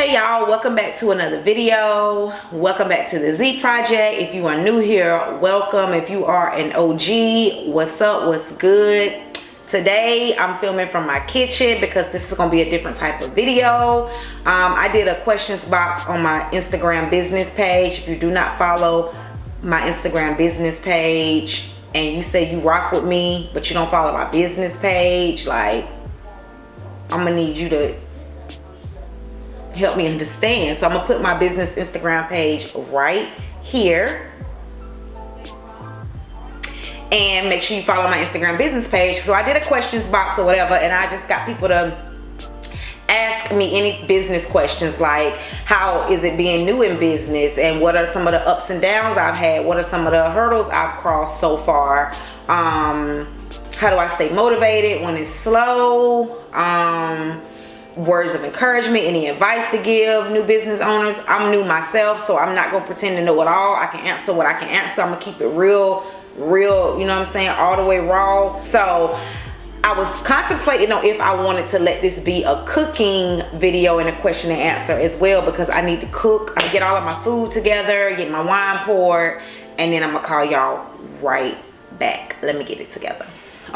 Hey y'all, welcome back to another video. Welcome back to the Z Project. If you are new here, welcome. If you are an OG, what's up, what's good? Today I'm filming from my kitchen because this is going to be a different type of video. I did a questions box on my Instagram business page. If you do not follow my Instagram business page and you say you rock with me but you don't follow my business page, like, I'm gonna need you to help me understand. So I'm gonna put my business Instagram page right here, and make sure you follow my Instagram business page. So I did a questions box or whatever, and I just got people to ask me any business questions, like how is it being new in business, and what are some of the ups and downs I've had, what are some of the hurdles I've crossed so far, how do I stay motivated when it's slow, words of encouragement, any advice to give new business owners. I'm new myself, so I'm not gonna pretend to know it all. I can answer what I can answer. I'm gonna keep it real, you know what I'm saying, all the way raw. So I was contemplating on if I wanted to let this be a cooking video and a question and answer as well, because I need to cook. I get all of my food together, get my wine poured, and then I'm gonna call y'all right back. Let me get it together.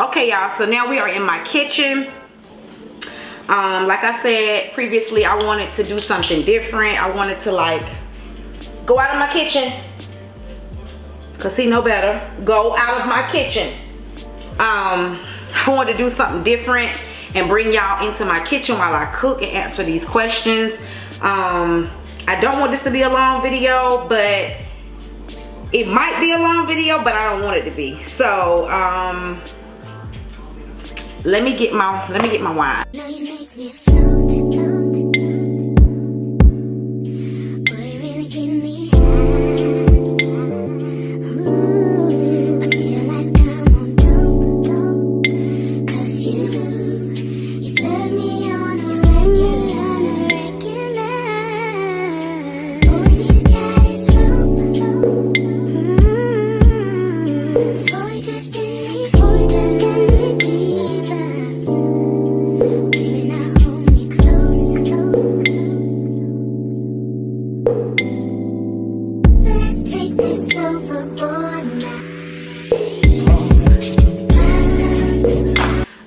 Okay y'all, so now we are in my kitchen. Like I said previously, I wanted to do something different. I wanted to like go out of my kitchen, cause he know better. Go out of my kitchen. I wanted to do something different and bring y'all into my kitchen while I cook and answer these questions. I don't want this to be a long video, but it might be a long video, but I don't want it to be. So let me get my wine.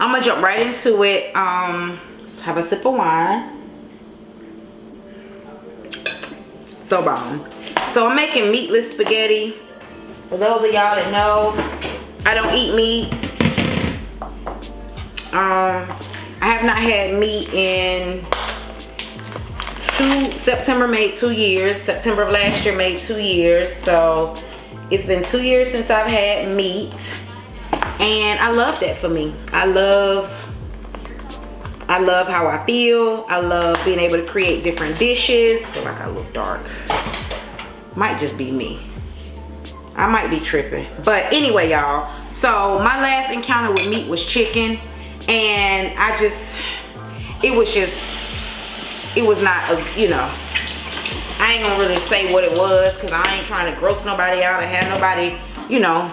I'm gonna jump right into it. Let's have a sip of wine. So bomb. So I'm making meatless spaghetti. For those of y'all that know, I don't eat meat. I have not had meat in September made 2 years. September of last year made 2 years. So it's been 2 years since I've had meat. And I love that for me. I love how I feel. I love being able to create different dishes. I feel like I look dark. Might just be me. I might be tripping. But anyway, y'all. So my last encounter with meat was chicken. And it was not a, you know, I ain't gonna really say what it was, because I ain't trying to gross nobody out or have nobody, you know,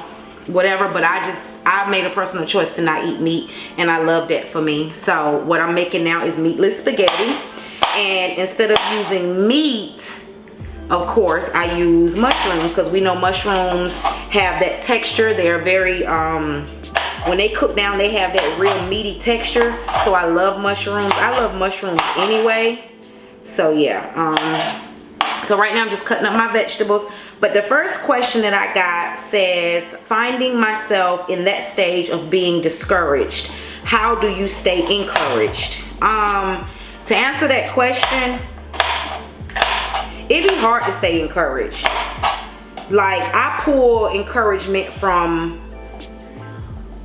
whatever. But I made a personal choice to not eat meat, and I love that for me. So what I'm making now is meatless spaghetti, and instead of using meat, of course I use mushrooms, because we know mushrooms have that texture. They're very when they cook down, they have that real meaty texture. So I love mushrooms. I love mushrooms anyway. So yeah, so right now I'm just cutting up my vegetables. But the first question that I got says, finding myself in that stage of being discouraged, how do you stay encouraged? To answer that question, it'd be hard to stay encouraged. Like, I pull encouragement from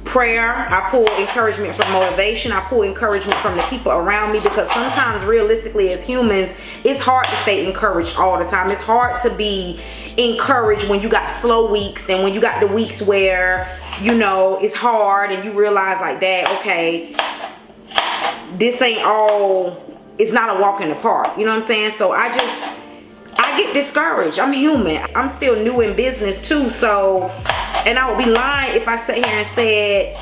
prayer, I pull encouragement from motivation, I pull encouragement from the people around me, because sometimes realistically as humans, it's hard to stay encouraged all the time. It's hard to be encouraged when you got slow weeks, and when you got the weeks where, you know, it's hard and you realize like, that, okay, this ain't all, it's not a walk in the park, you know what I'm saying? So I get discouraged. I'm human. I'm still new in business too, so, and I would be lying if I sat here and said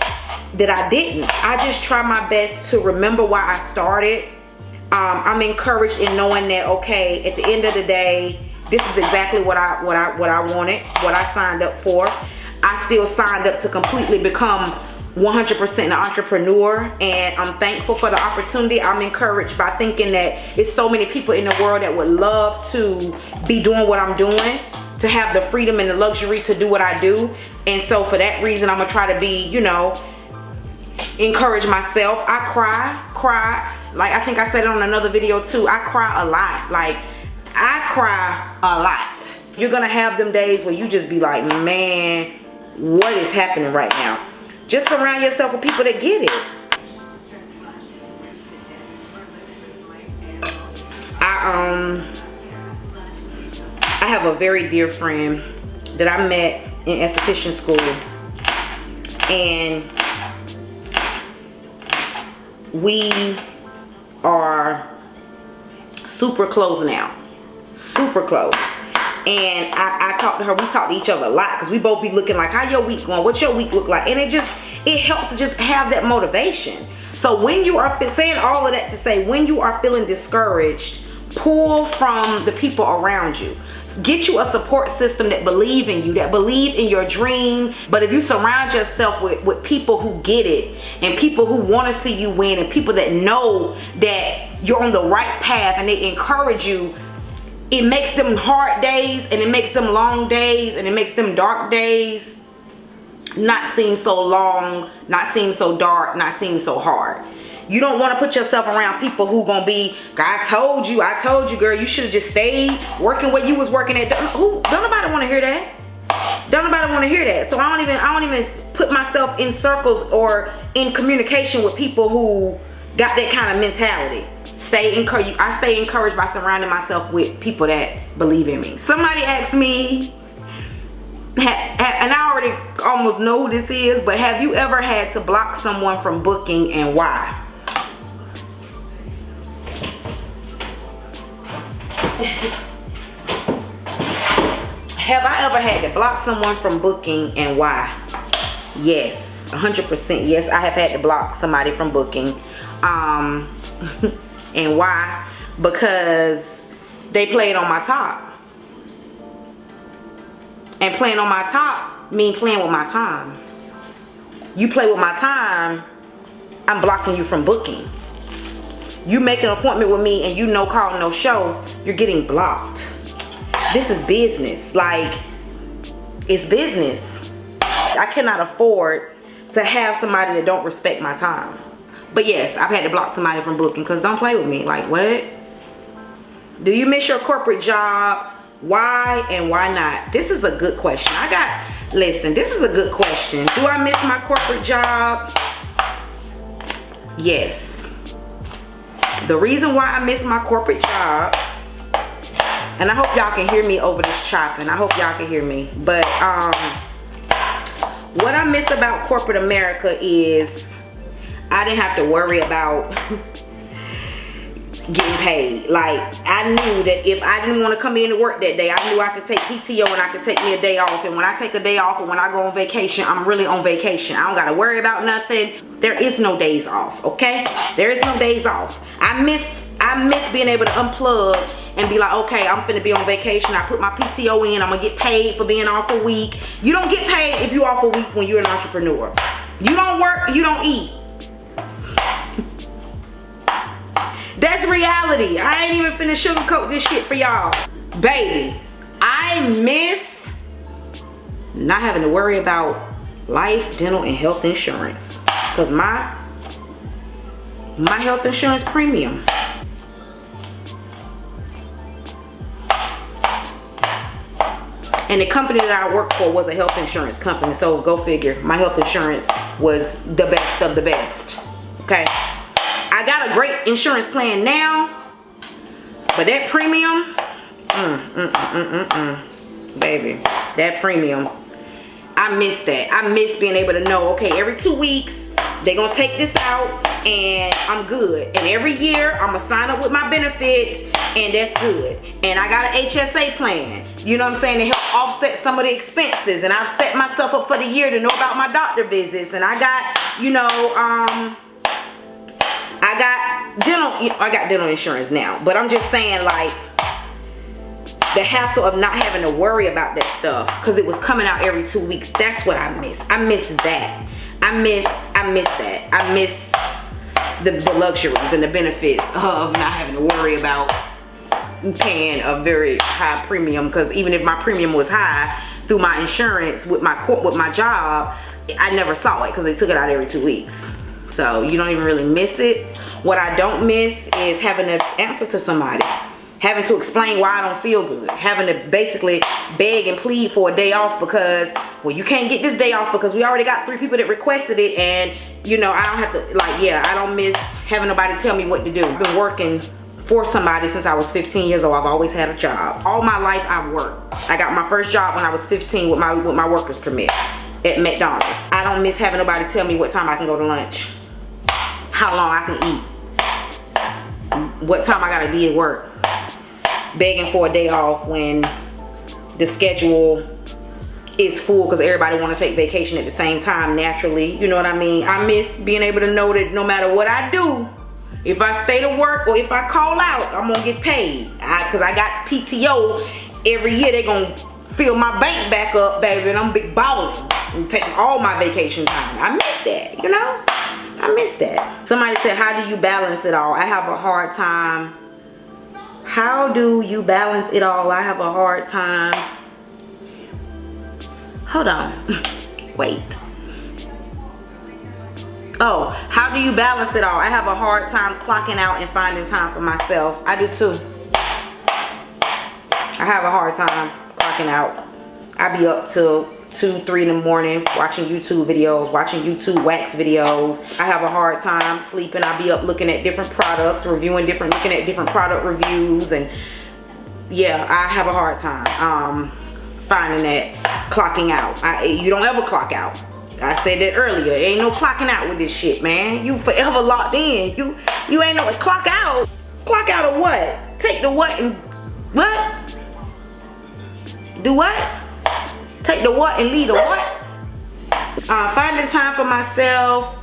that I didn't. I just try my best to remember why I started, I'm encouraged in knowing that, okay, at the end of the day, this is exactly what I wanted, what I signed up for. I still signed up to completely become 100% an entrepreneur, and I'm thankful for the opportunity. I'm encouraged by thinking that it's so many people in the world that would love to be doing what I'm doing, to have the freedom and the luxury to do what I do. And so for that reason, I'm gonna try to be, you know, encourage myself. I cry, like I think I said it on another video too, I cry a lot. Like, I cry a lot. You're gonna have them days where you just be like, man, what is happening right now? Just surround yourself with people that get it. I have a very dear friend that I met in esthetician school, and we are super close now, super close. And I talked to her, we talked to each other a lot, because we both be looking like, how your week going, what's your week look like? And it helps to just have that motivation. So when you are saying all of that to say, when you are feeling discouraged, pull from the people around you. Get you a support system that believe in you, that believe in your dream. But if you surround yourself with people who get it, and people who want to see you win, and people that know that you're on the right path, and they encourage you, it makes them hard days, and it makes them long days, and it makes them dark days not seem so long, not seem so dark, not seem so hard. You don't want to put yourself around people who gonna be, I told you, girl, you should have just stayed working where you was working at. Don't nobody want to hear that. Don't nobody want to hear that. So I don't even put myself in circles or in communication with people who got that kind of mentality. I stay encouraged by surrounding myself with people that believe in me. Somebody asked me, and I already almost know who this is, but have you ever had to block someone from booking, and why? Have I ever had to block someone from booking, and why? Yes, 100% yes, I have had to block somebody from booking. And why? Because they played on my top. And playing on my top mean playing with my time. You play with my time, I'm blocking you from booking. You make an appointment with me and you no call, no show, you're getting blocked. This is business. Like, it's business. I cannot afford to have somebody that don't respect my time. But yes, I've had to block somebody from booking, because don't play with me. Like, what? Do you miss your corporate job? Why and why not? This is a good question. Listen, this is a good question. Do I miss my corporate job? Yes. The reason why I miss my corporate job, and I hope y'all can hear me over this chopping. I hope y'all can hear me. But what I miss about corporate America is I didn't have to worry about getting paid. Like, I knew that if I didn't want to come in to work that day, I knew I could take PTO and I could take me a day off. And when I take a day off, and when I go on vacation, I'm really on vacation. I don't got to worry about nothing. There is no days off, okay? There is no days off. I miss being able to unplug and be like, okay, I'm finna be on vacation. I put my PTO in. I'm gonna get paid for being off a week. You don't get paid if you're off a week when you're an entrepreneur. You don't work, you don't eat. That's reality. I ain't even finna sugarcoat this shit for y'all. Baby, I miss not having to worry about life, dental, and health insurance. Because my health insurance premium. And the company that I worked for was a health insurance company. So go figure, my health insurance was the best of the best. Okay? I got a great insurance plan now, but that premium, baby, that premium, I miss that. I miss being able to know, okay, every 2 weeks, they're going to take this out and I'm good. And every year, I'm going to sign up with my benefits and that's good. And I got an HSA plan, you know what I'm saying, to help offset some of the expenses. And I've set myself up for the year to know about my doctor visits. And I got, you know, I got dental, you know, I got dental insurance now, but I'm just saying, like, the hassle of not having to worry about that stuff because it was coming out every 2 weeks. That's what I miss. I miss that. I miss that. I miss the luxuries and the benefits of not having to worry about paying a very high premium, because even if my premium was high through my insurance with my job, I never saw it because they took it out every 2 weeks. So you don't even really miss it. What I don't miss is having to answer to somebody, having to explain why I don't feel good, having to basically beg and plead for a day off because, well, you can't get this day off because we already got 3 people that requested it, and you know, I don't have to, like, yeah, I don't miss having nobody tell me what to do. I've been working for somebody since I was 15 years old. I've always had a job. All my life I've worked. I got my first job when I was 15 with my worker's permit at McDonald's. I don't miss having nobody tell me what time I can go to lunch, how long I can eat, what time I gotta be at work, begging for a day off when the schedule is full because everybody want to take vacation at the same time naturally. You know what I mean? I miss being able to know that no matter what I do, if I stay to work or if I call out, I'm gonna get paid. Because I got PTO every year. They gonna fill my bank back up, baby, and I'm big balling and taking all my vacation time. I miss that, you know? I miss that. Somebody said, how do you balance it all? I have a hard time. How do you balance it all? I have a hard time. Hold on. Wait. Oh, how do you balance it all? I have a hard time clocking out and finding time for myself. I do too. I have a hard time clocking out. I be up till 2, 3 in the morning watching YouTube videos, watching YouTube wax videos. I have a hard time sleeping. I be up looking at different products, looking at different product reviews, and yeah, I have a hard time finding that clocking out. You don't ever clock out. I said that earlier. Ain't no clocking out with this shit, man. You forever locked in. You ain't no clock out. Clock out of what? Take the what and what? Do what? Take the what and leave the what? Finding time for myself.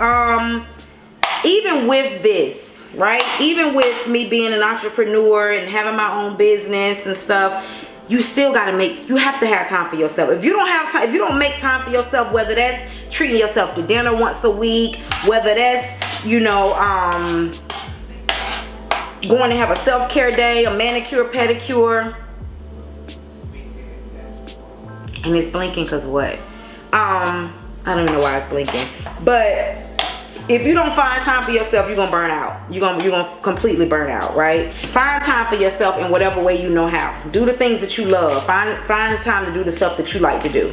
Even with this, right? Even with me being an entrepreneur and having my own business and stuff, you still gotta you have to have time for yourself. If you don't have time, if you don't make time for yourself, whether that's treating yourself to dinner once a week, whether that's, you know, going to have a self-care day, a manicure, pedicure, and it's blinking because what? I don't even know why it's blinking, but if you don't find time for yourself, you're gonna burn out. You're gonna completely burn out, right? Find time for yourself in whatever way you know how. Do the things that you love. Find time to do the stuff that you like to do.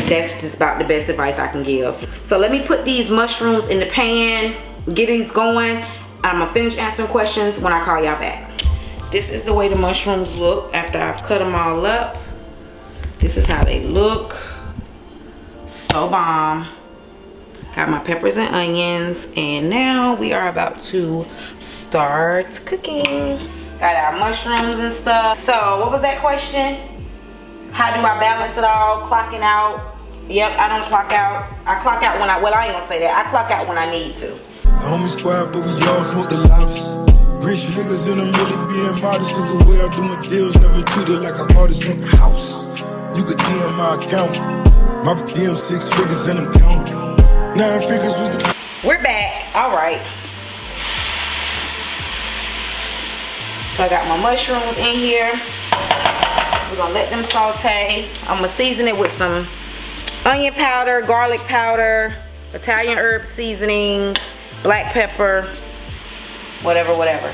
That's just about the best advice I can give. So let me put these mushrooms in the pan, get these going. I'm gonna finish answering questions when I call y'all back. This is the way the mushrooms look after I've cut them all up. This is how they look. So bomb. Got my peppers and onions, and now we are about to start cooking. Got our mushrooms and stuff. So what was that question? How do I balance it all? Clocking out. Yep, I don't clock out. I clock out when well, I ain't gonna say that. I clock out when I need to. Homie squad, but we all smoke the loudest. Rich niggas in the middle being modest, cause the way I do my deals never treated like an artist want a house. You could DM my account. My DM 6 figures and I'm counting. 9 figures was the... We're back. All right. So I got my mushrooms in here. We're gonna let them saute. I'm gonna season it with some onion powder, garlic powder, Italian herb seasonings, black pepper, whatever.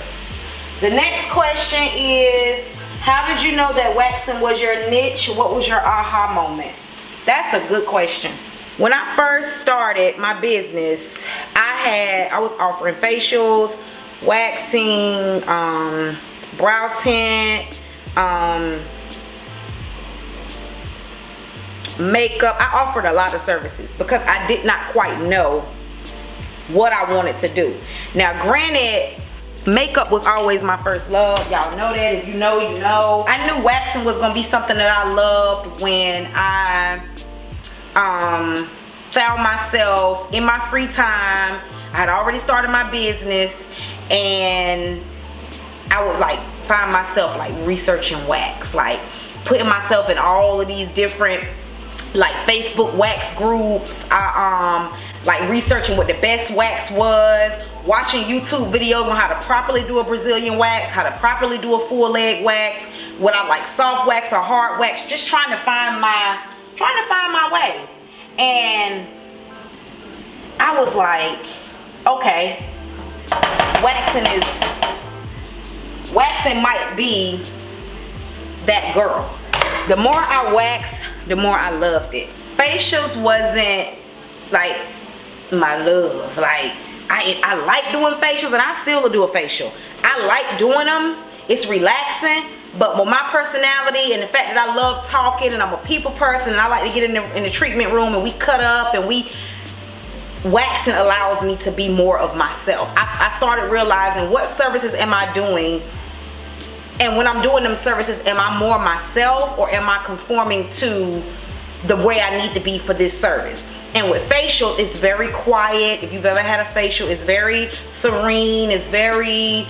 The next question is, how did you know that waxing was your niche? What was your aha moment? That's a good question. When I first started my business, I was offering facials, waxing, brow tint, makeup. I offered a lot of services because I did not quite know what I wanted to do. Now granted, makeup was always my first love. Y'all know that. If you know, you know. I knew waxing was gonna be something that I loved when I found myself in my free time. I'd already started my business, and I would like find myself like researching wax, like putting myself in all of these different like Facebook wax groups. I like researching what the best wax was, watching YouTube videos on how to properly do a Brazilian wax, how to properly do a full leg wax, what I like, soft wax or hard wax, just trying to find my way. And I was like, okay, waxing might be that girl. The more I waxed, the more I loved it. Facials wasn't like my love. Like I like doing facials, and I still will do a facial. I like doing them. It's relaxing. But with my personality and the fact that I love talking and I'm a people person and I like to get in the treatment room and we cut up and waxing allows me to be more of myself. I started realizing what services am I doing, and when I'm doing them services, am I more myself or am I conforming to the way I need to be for this service? And with facials, it's very quiet. If you've ever had a facial, it's very serene. It's very,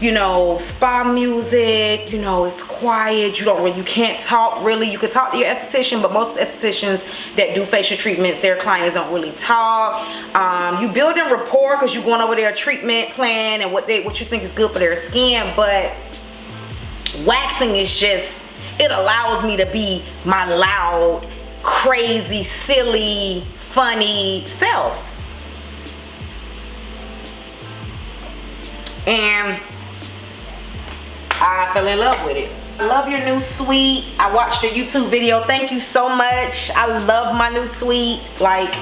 you know, spa music. You know, it's quiet. You can't talk really. You can talk to your esthetician, but most estheticians that do facial treatments, their clients don't really talk. You build in rapport because you're going over their treatment plan and what you think is good for their skin. But waxing is just, it allows me to be my loud, crazy, silly, funny self. And I fell in love with it. I love your new suite. I watched a YouTube video. Thank you so much. I love my new suite. Like,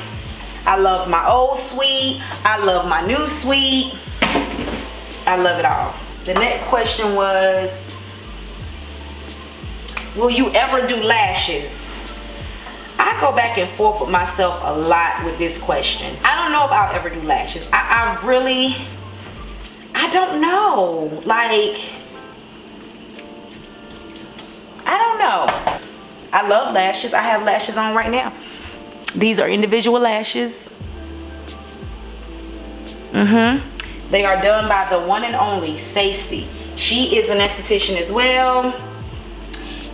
I love my old suite. I love my new suite. I love it all. The next question was, will you ever do lashes? I go back and forth with myself a lot with this question. I don't know if I'll ever do lashes. I don't know. Like, I don't know. I love lashes. I have lashes on right now. These are individual lashes. They are done by the one and only Stacey. She is an esthetician as well,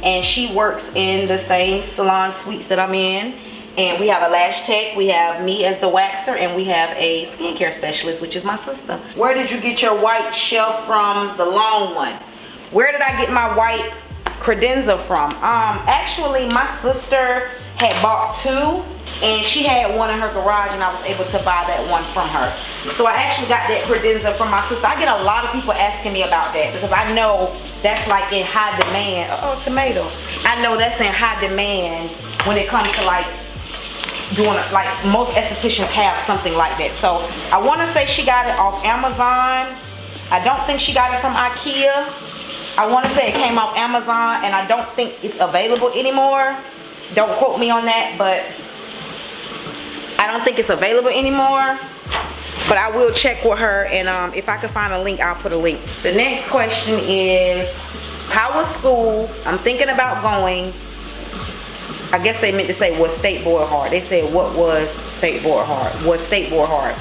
and she works in the same salon suites that I'm in. And we have a lash tech, we have me as the waxer, and we have a skincare specialist, which is my sister. Where did you get your white shelf from, the long one? Where did I get my white credenza from? Actually, my sister had bought two, and she had one in her garage, and I was able to buy that one from her. So I actually got that credenza from my sister. I get a lot of people asking me about that because I know that's like in high demand. Oh, tomato. I know that's in high demand when it comes to like doing it. Like most estheticians have something like that. So I want to say she got it off Amazon. I don't think she got it from IKEA. I want to say it came off Amazon, and I don't think it's available anymore. Don't quote me on that, but I don't think it's available anymore. But I will check with her, and if I can find a link, I'll put a link. The next question is, how was school? I'm thinking about going. I guess they meant to say, was State Board hard? They said, what was State Board hard? Was State Board hard?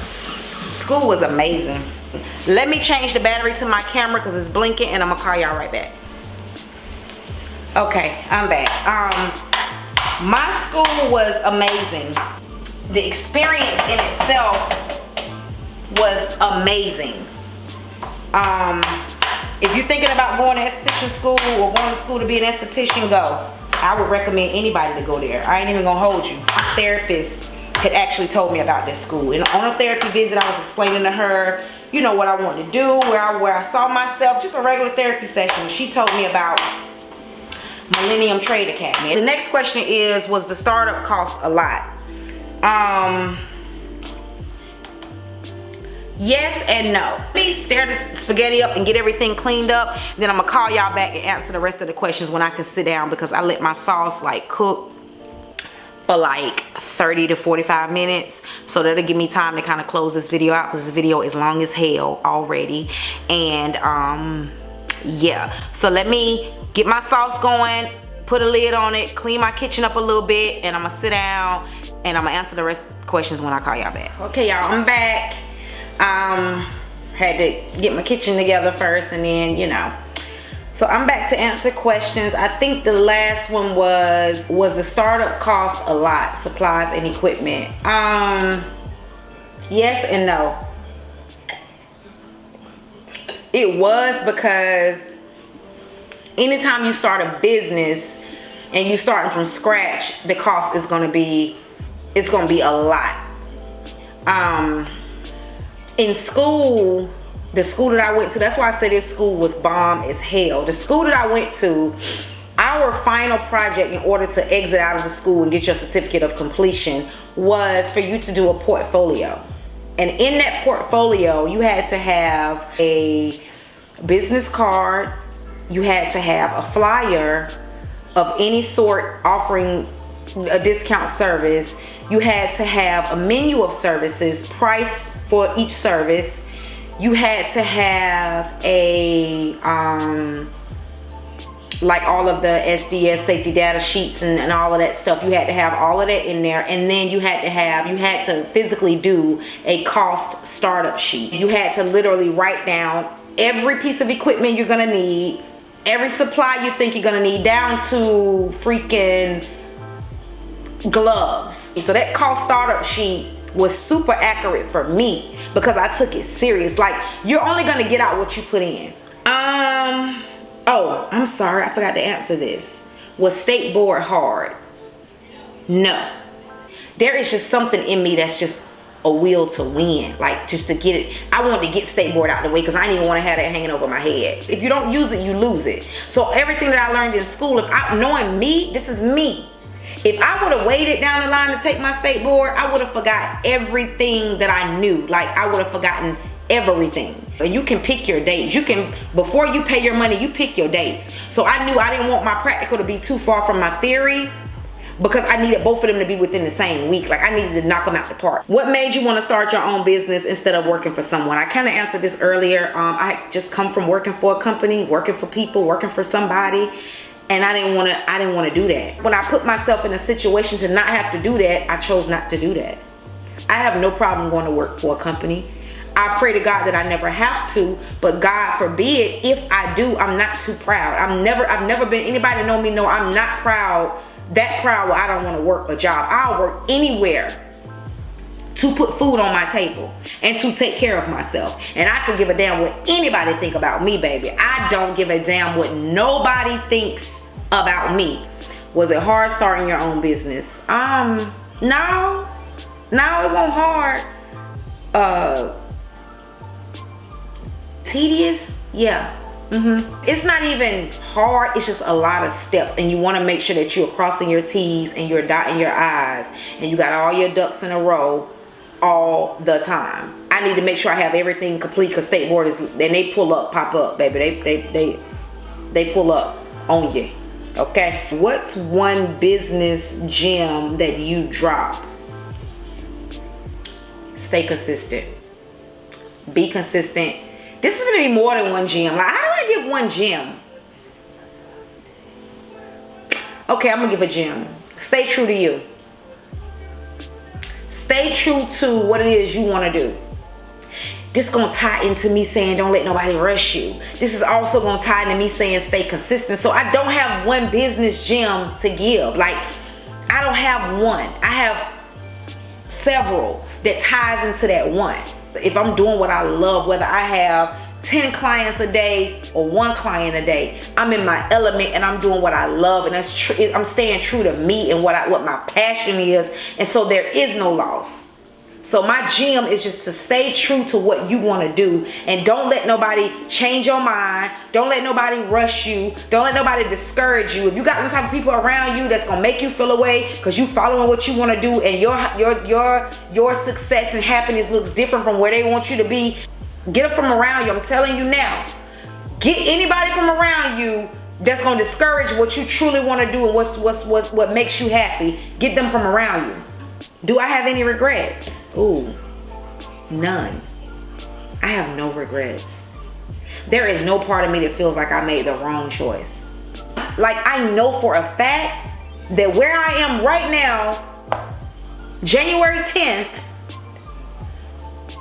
School was amazing. Let me change the battery to my camera because it's blinking, and I'm gonna call y'all right back. Okay, I'm back. My school was amazing. The experience in itself was amazing. If you're thinking about going to esthetician school or going to school to be an esthetician, go. I would recommend anybody to go there. I ain't even gonna hold you. My therapist had actually told me about this school, and on a therapy visit I was explaining to her, you know, what I wanted to do, where I saw myself, just a regular therapy session. She told me about Millennium Trade Academy. The next question is, was the startup cost a lot? Yes and no. Let me stir the spaghetti up and get everything cleaned up. Then I'm gonna call y'all back and answer the rest of the questions when I can sit down, because I let my sauce like cook for like 30 to 45 minutes. So that'll give me time to kind of close this video out, because this video is long as hell already. And yeah, so let me get my sauce going, put a lid on it, clean my kitchen up a little bit, and I'm gonna sit down and I'm gonna answer the rest of the questions when I call y'all back. Okay, y'all, I'm back. Had to get my kitchen together first, and then, you know. So I'm back to answer questions. I think the last one was the startup cost a lot, supplies and equipment? Yes and no. It was, because anytime you start a business and you starting from scratch, the cost is gonna be a lot. In school, the school that I went to, that's why I said this school was bomb as hell. The school that I went to, our final project in order to exit out of the school and get your certificate of completion was for you to do a portfolio. And in that portfolio, you had to have a business card, you had to have a flyer of any sort offering a discount service, you had to have a menu of services, price for each service, you had to have a like all of the SDS safety data sheets and all of that stuff. You had to have all of that in there, and then you had to physically do a cost startup sheet. You had to literally write down every piece of equipment you're gonna need, every supply you think you're gonna need, down to freaking gloves. So that cost startup sheet was super accurate for me because I took it serious. Like, you're only gonna get out what you put in. Oh, I'm sorry, I forgot to answer this. Was state board hard? No. There is just something in me that's just a will to win, like just to get it. I wanted to get state board out the way because I didn't even want to have that hanging over my head. If you don't use it, you lose it. So everything that I learned in school, knowing me, this is me. If I would have waited down the line to take my state board, I would have forgot everything that I knew. Like, I would have forgotten everything. You can pick your dates. You can, before you pay your money, you pick your dates. So I knew I didn't want my practical to be too far from my theory, because I needed both of them to be within the same week. Like, I needed to knock them out the park. What made you want to start your own business instead of working for someone? I kind of answered this earlier. I just come from working for a company, working for people, working for somebody. And I didn't want to do that. When I put myself in a situation to not have to do that, I chose not to do that. I have no problem going to work for a company. I pray to God that I never have to, but God forbid, if I do, I'm not too proud. I've never been, anybody know me know I'm not that proud where I don't want to work a job. I'll work anywhere to put food on my table and to take care of myself. And I could give a damn what anybody think about me, baby. I don't give a damn what nobody thinks about me. Was it hard starting your own business? No, it wasn't hard. Tedious? Yeah. It's not even hard, it's just a lot of steps, and you want to make sure that you're crossing your T's and you're dotting your I's and you got all your ducks in a row all the time. I need to make sure I have everything complete, because state board is, and they pop up, baby. They pull up on you. Okay. What's one business gem that you drop? Stay consistent. Be consistent. This is gonna be more than one gem. Like, how do I give one gem? Okay, I'm gonna give a gem. Stay true to you. Stay true to what it is you want to do. This gonna tie into me saying don't let nobody rush you. This is also gonna tie into me saying stay consistent. So I don't have one business gem to give. Like, I don't have one. I have several that ties into that one. If I'm doing what I love, whether I have 10 clients a day or 1 client a day, I'm in my element and I'm doing what I love, and that's true. I'm staying true to me and what my passion is, and so there is no loss. So my gem is just to stay true to what you want to do, and don't let nobody change your mind. Don't let nobody rush you. Don't let nobody discourage you. If you got them type of people around you that's gonna make you feel away because you following what you want to do, and your success and happiness looks different from where they want you to be, get them from around you. I'm telling you now. Get anybody from around you that's gonna discourage what you truly want to do and what makes you happy. Get them from around you. Do I have any regrets? Ooh, none. I have no regrets. There is no part of me that feels like I made the wrong choice. Like, I know for a fact that where I am right now, January 10th,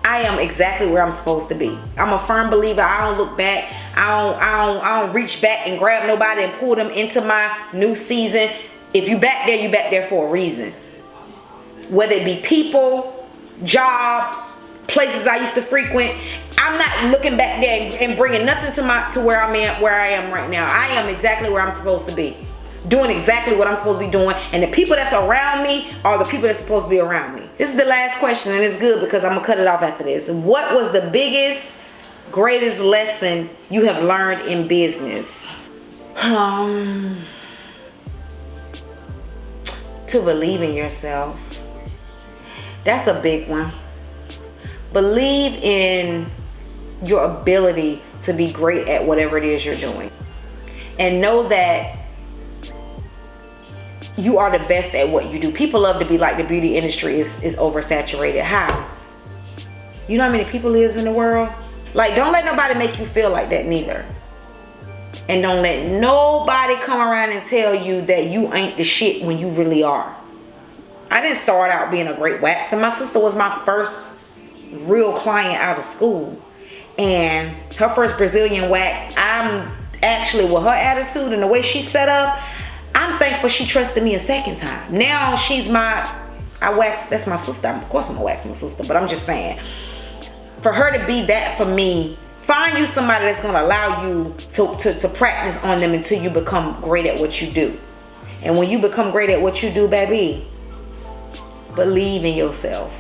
I am exactly where I'm supposed to be. I'm a firm believer. I don't look back. I don't reach back and grab nobody and pull them into my new season. If you back there, you back there for a reason. Whether it be people, jobs, places I used to frequent, I'm not looking back there and bringing nothing to where I am right now. I am exactly where I'm supposed to be, doing exactly what I'm supposed to be doing, and the people that's around me are the people that's supposed to be around me. This is the last question, and it's good because I'm gonna cut it off after this. What was the biggest, greatest lesson you have learned in business? To believe in yourself. That's a big one. Believe in your ability to be great at whatever it is you're doing, and know that you are the best at what you do. People love to be like the beauty industry is oversaturated. How? You know how many people is in the world? Like, don't let nobody make you feel like that neither. And don't let nobody come around and tell you that you ain't the shit when you really are. I didn't start out being a great waxer. My sister was my first real client out of school. And her first Brazilian wax, I'm actually, with her attitude and the way she set up, I'm thankful she trusted me a second time. Now she's that's my sister. Of course I'm gonna wax my sister, but I'm just saying, for her to be that for me, find you somebody that's gonna allow you to practice on them until you become great at what you do. And when you become great at what you do, baby, believe in yourself.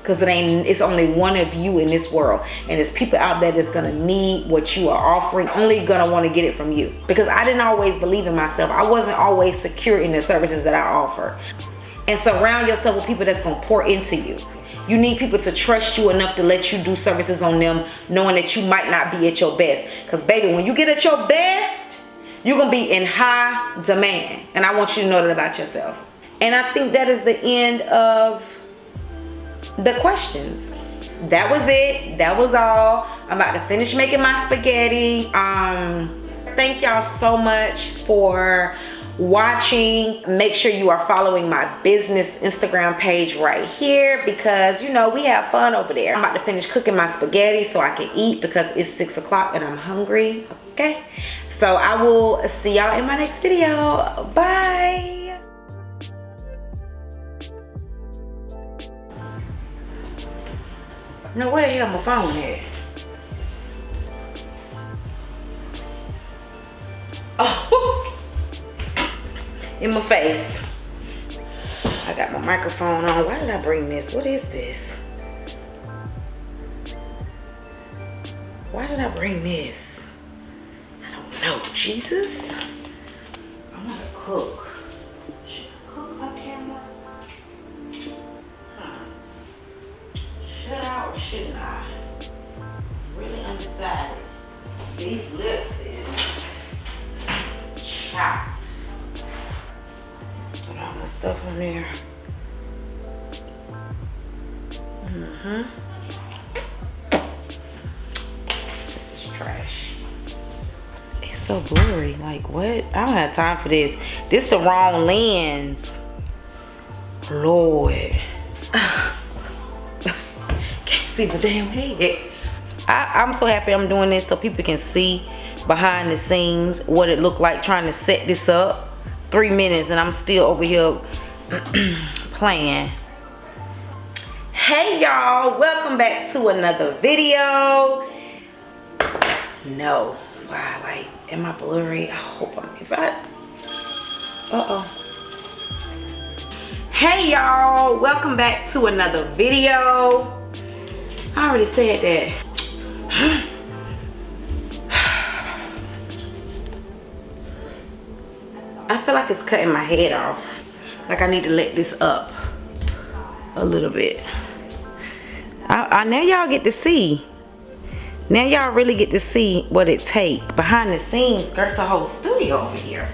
Because it's only one of you in this world, and there's people out there that's gonna need what you are offering, only gonna want to get it from you. Because I didn't always believe in myself. I wasn't always secure in the services that I offer. And surround yourself with people that's gonna pour into you. You need people to trust you enough to let you do services on them, knowing that you might not be at your best. Because baby, when you get at your best, you're gonna be in high demand. And I want you to know that about yourself. And I think that is the end of the questions. That was it. That was all. I'm about to finish making my spaghetti. Thank y'all so much for watching. Make sure you are following my business Instagram page right here, because you know we have fun over there. I'm about to finish cooking my spaghetti so I can eat, because it's 6 o'clock and I'm hungry. Okay, so I will see y'all in my next video. Bye. No, where the hell my phone at? Oh, in my face. I got my microphone on. Why did I bring this? What is this? Why did I bring this? I don't know. Jesus. I want to cook. Should I cook on camera? Should I or shouldn't I? I'm really undecided. These lips is chopped. Put all my stuff on there. This is trash. It's so blurry. Like, what? I don't have time for this. This the wrong lens. Lord. See the damn head. I'm so happy I'm doing this so people can see behind the scenes what it looked like trying to set this up. 3 minutes and I'm still over here playing. Hey y'all, welcome back to another video. No, wow, like, am I blurry? I hope I'm, Hey y'all, welcome back to another video. I already said that. I feel like it's cutting my head off. Like I need to let this up a little bit. Now y'all get to see. Now y'all really get to see what it takes. Behind the scenes, there's a whole studio over here.